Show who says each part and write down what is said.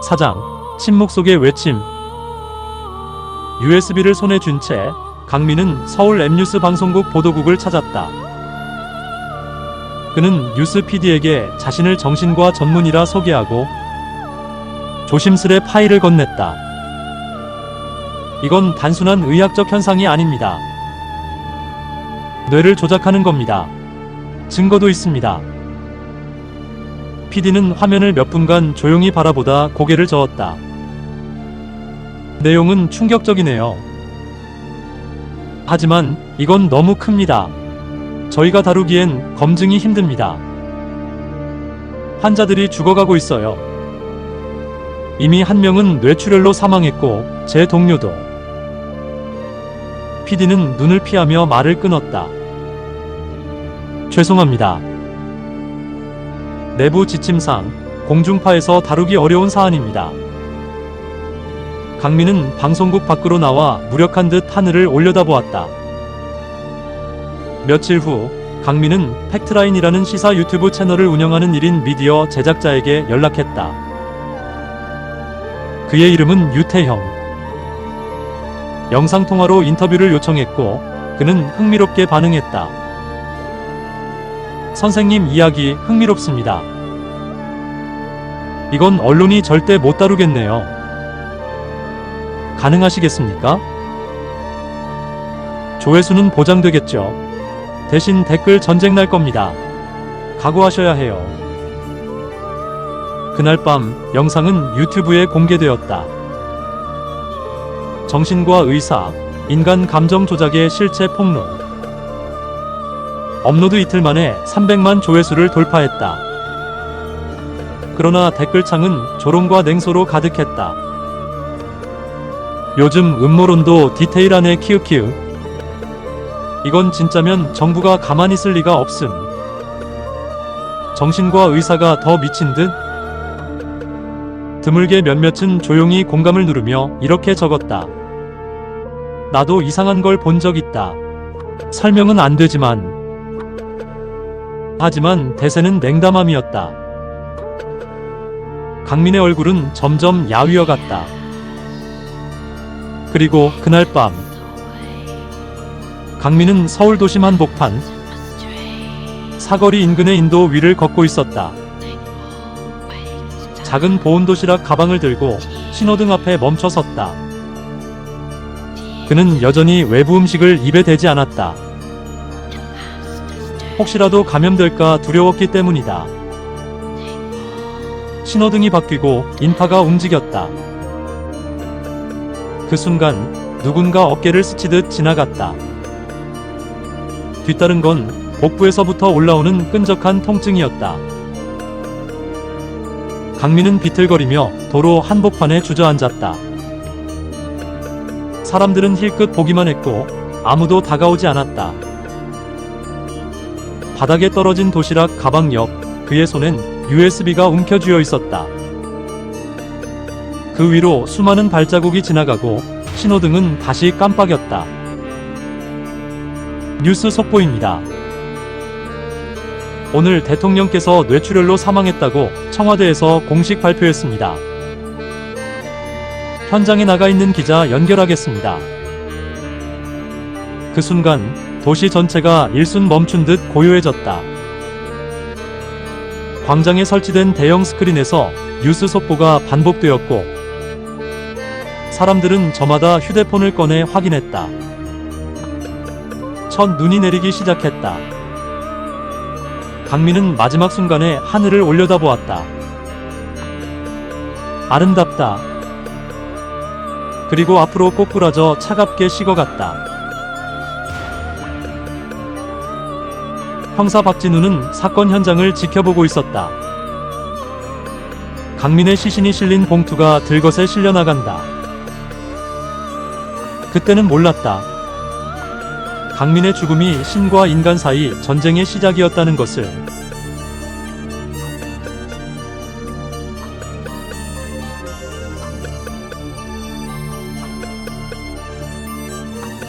Speaker 1: 사장, 침묵 속의 외침. USB를 손에 쥔 채 강민은 서울 M뉴스 방송국 보도국을 찾았다. 그는 뉴스 PD에게 자신을 정신과 전문의라 소개하고 조심스레 파일을 건넸다. 이건 단순한 의학적 현상이 아닙니다. 뇌를 조작하는 겁니다. 증거도 있습니다. PD는 화면을 몇 분간 조용히 바라보다 고개를 저었다. 내용은 충격적이네요. 하지만 이건 너무 큽니다. 저희가 다루기엔 검증이 힘듭니다. 환자들이 죽어가고 있어요. 이미 한 명은 뇌출혈로 사망했고 제 동료도. PD는 눈을 피하며 말을 끊었다. 죄송합니다. 내부 지침상 공중파에서 다루기 어려운 사안입니다. 강민은 방송국 밖으로 나와 무력한 듯 하늘을 올려다보았다. 며칠 후 강민은 팩트라인이라는 시사 유튜브 채널을 운영하는 1인 미디어 제작자에게 연락했다. 그의 이름은 유태형. 영상통화로 인터뷰를 요청했고 그는 흥미롭게 반응했다. 선생님 이야기 흥미롭습니다. 이건 언론이 절대 못 다루겠네요. 가능하시겠습니까? 조회수는 보장되겠죠. 대신 댓글 전쟁 날 겁니다. 각오하셔야 해요. 그날 밤 영상은 유튜브에 공개되었다. 정신과 의사, 인간 감정 조작의 실체 폭로. 업로드 이틀 만에 300만 조회수를 돌파했다. 그러나 댓글창은 조롱과 냉소로 가득했다. 요즘 음모론도 디테일 안에 키읔키읔. 이건 진짜면 정부가 가만히 있을 리가 없음. 정신과 의사가 더 미친 듯? 드물게 몇몇은 조용히 공감을 누르며 이렇게 적었다. 나도 이상한 걸 본 적 있다. 설명은 안 되지만. 하지만 대세는 냉담함이었다. 강민의 얼굴은 점점 야위어갔다. 그리고 그날 밤 강민은 서울 도심 한복판 사거리 인근의 인도 위를 걷고 있었다. 작은 보온 도시락 가방을 들고 신호등 앞에 멈춰 섰다. 그는 여전히 외부 음식을 입에 대지 않았다. 혹시라도 감염될까 두려웠기 때문이다. 신호등이 바뀌고 인파가 움직였다. 그 순간 누군가 어깨를 스치듯 지나갔다. 뒤따른 건 복부에서부터 올라오는 끈적한 통증이었다. 강민은 비틀거리며 도로 한복판에 주저앉았다. 사람들은 힐끗 보기만 했고 아무도 다가오지 않았다. 바닥에 떨어진 도시락 가방 옆 그의 손엔 USB가 움켜쥐어 있었다. 그 위로 수많은 발자국이 지나가고 신호등은 다시 깜빡였다. 뉴스 속보입니다. 오늘 대통령께서 뇌출혈로 사망했다고 청와대에서 공식 발표했습니다. 현장에 나가 있는 기자 연결하겠습니다. 그 순간 도시 전체가 일순 멈춘 듯 고요해졌다. 광장에 설치된 대형 스크린에서 뉴스 속보가 반복되었고 사람들은 저마다 휴대폰을 꺼내 확인했다. 첫 눈이 내리기 시작했다. 강민은 마지막 순간에 하늘을 올려다보았다. 아름답다. 그리고 앞으로 꼬꾸라져 차갑게 식어갔다. 형사 박진우는 사건 현장을 지켜보고 있었다. 강민의 시신이 실린 봉투가 들것에 실려나간다. 그때는 몰랐다. 강민의 죽음이 신과 인간 사이 전쟁의 시작이었다는 것을.